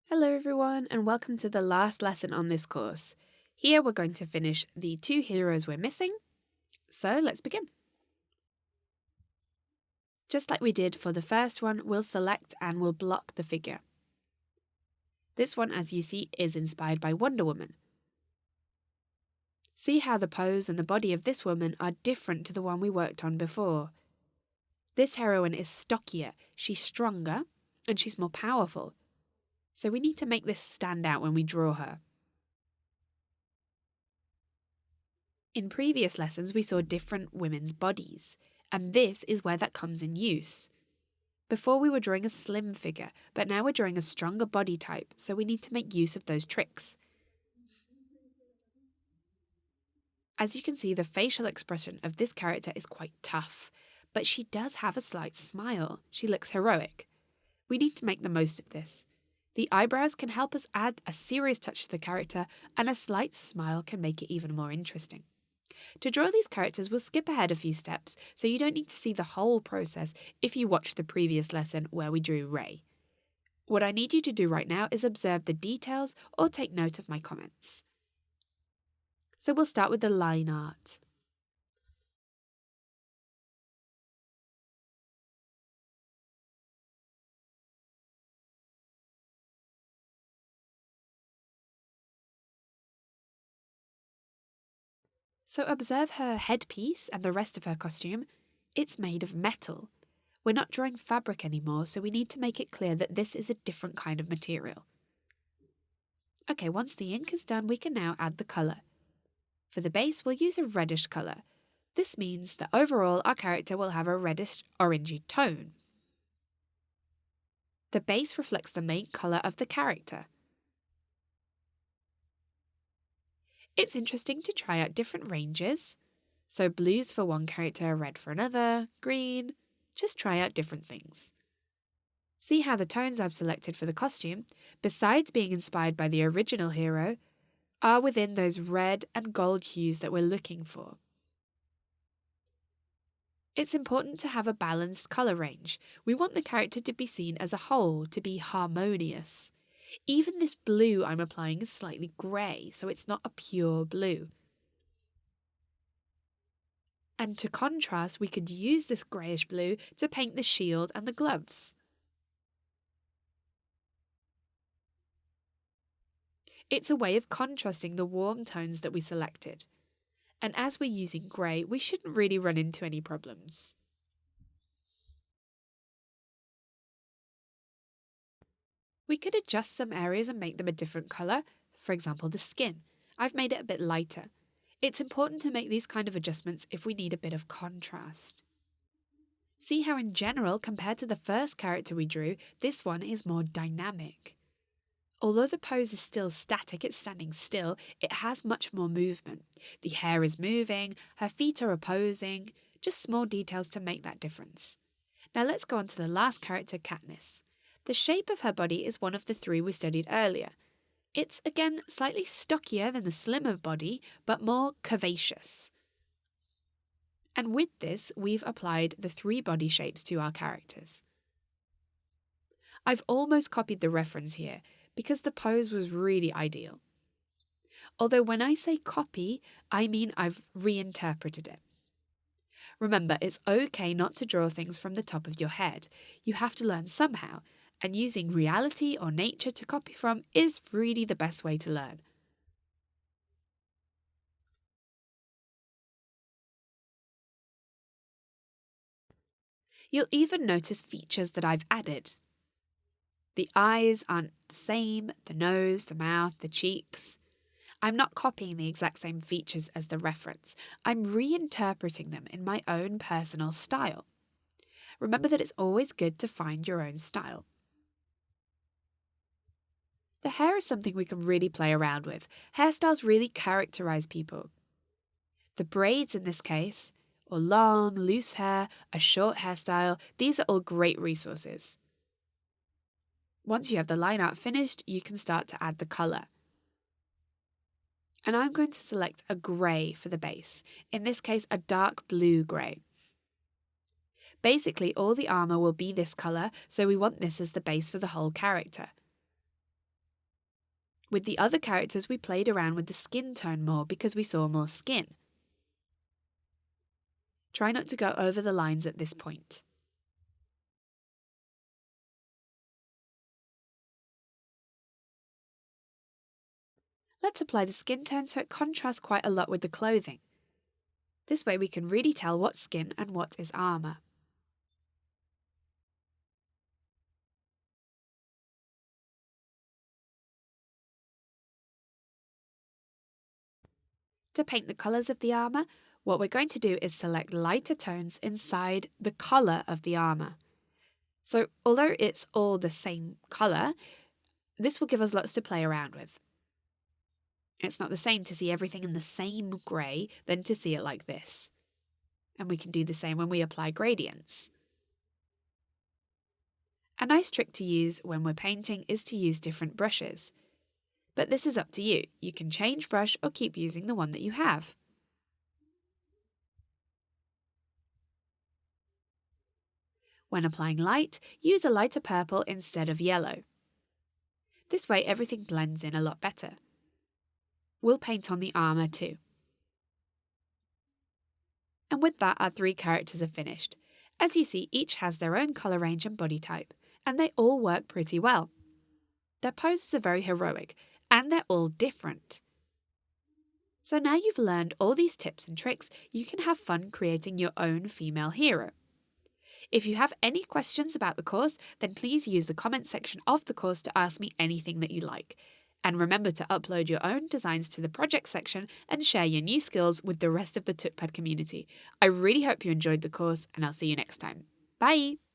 Hello everyone and welcome to the last lesson on this course. Here we're going to finish the two heroes we're missing, so let's begin. Just like we did for the first one, we'll select and we'll block the figure. This one, as you see, is inspired by Wonder Woman. See how the pose and the body of this woman are different to the one we worked on before. This heroine is stockier, she's stronger, and she's more powerful. So we need to make this stand out when we draw her. In previous lessons, we saw different women's bodies, and this is where that comes in use. Before we were drawing a slim figure, but now we're drawing a stronger body type, so we need to make use of those tricks. As you can see, the facial expression of this character is quite tough, but she does have a slight smile. She looks heroic. We need to make the most of this. The eyebrows can help us add a serious touch to the character, and a slight smile can make it even more interesting. To draw these characters, we'll skip ahead a few steps, so you don't need to see the whole process if you watched the previous lesson where we drew Rey. What I need you to do right now is observe the details or take note of my comments. So we'll start with the line art. So observe her headpiece and the rest of her costume. It's made of metal. We're not drawing fabric anymore, so we need to make it clear that this is a different kind of material. Okay, once the ink is done, we can now add the colour. For the base, we'll use a reddish colour. This means that overall our character will have a reddish-orangey tone. The base reflects the main colour of the character. It's interesting to try out different ranges. So blues for one character, red for another, green. Just try out different things. See how the tones I've selected for the costume, besides being inspired by the original hero, are within those red and gold hues that we're looking for. It's important to have a balanced colour range. We want the character to be seen as a whole, to be harmonious. Even this blue I'm applying is slightly grey, so it's not a pure blue. And to contrast, we could use this greyish blue to paint the shield and the gloves. It's a way of contrasting the warm tones that we selected. And as we're using grey, we shouldn't really run into any problems. We could adjust some areas and make them a different colour, for example the skin. I've made it a bit lighter. It's important to make these kind of adjustments if we need a bit of contrast. See how in general, compared to the first character we drew, this one is more dynamic. Although the pose is still static, it's standing still, it has much more movement. The hair is moving, her feet are opposing, just small details to make that difference. Now let's go on to the last character, Katniss. The shape of her body is one of the three we studied earlier. It's, again, slightly stockier than the slimmer body, but more curvaceous. And with this, we've applied the three body shapes to our characters. I've almost copied the reference here, because the pose was really ideal. Although when I say copy, I mean I've reinterpreted it. Remember, it's okay not to draw things from the top of your head. You have to learn somehow, and using reality or nature to copy from is really the best way to learn. You'll even notice features that I've added. The eyes aren't the same, the nose, the mouth, the cheeks. I'm not copying the exact same features as the reference. I'm reinterpreting them in my own personal style. Remember that it's always good to find your own style. The hair is something we can really play around with. Hairstyles really characterize people. The braids in this case, or long, loose hair, a short hairstyle, these are all great resources. Once you have the line art finished, you can start to add the colour. And I'm going to select a grey for the base, in this case a dark blue grey. Basically, all the armour will be this colour, so we want this as the base for the whole character. With the other characters, we played around with the skin tone more because we saw more skin. Try not to go over the lines at this point. Let's apply the skin tone so it contrasts quite a lot with the clothing. This way we can really tell what's skin and what is armour. To paint the colours of the armour, what we're going to do is select lighter tones inside the colour of the armour. So although it's all the same colour, this will give us lots to play around with. It's not the same to see everything in the same grey than to see it like this. And we can do the same when we apply gradients. A nice trick to use when we're painting is to use different brushes. But this is up to you. You can change brush or keep using the one that you have. When applying light, use a lighter purple instead of yellow. This way everything blends in a lot better. We'll paint on the armour too. And with that, our 3 characters are finished. As you see, each has their own colour range and body type, and they all work pretty well. Their poses are very heroic, and they're all different. So now you've learned all these tips and tricks, you can have fun creating your own female hero. If you have any questions about the course, then please use the comment section of the course to ask me anything that you like. And remember to upload your own designs to the project section and share your new skills with the rest of the TutPad community. I really hope you enjoyed the course, and I'll see you next time. Bye!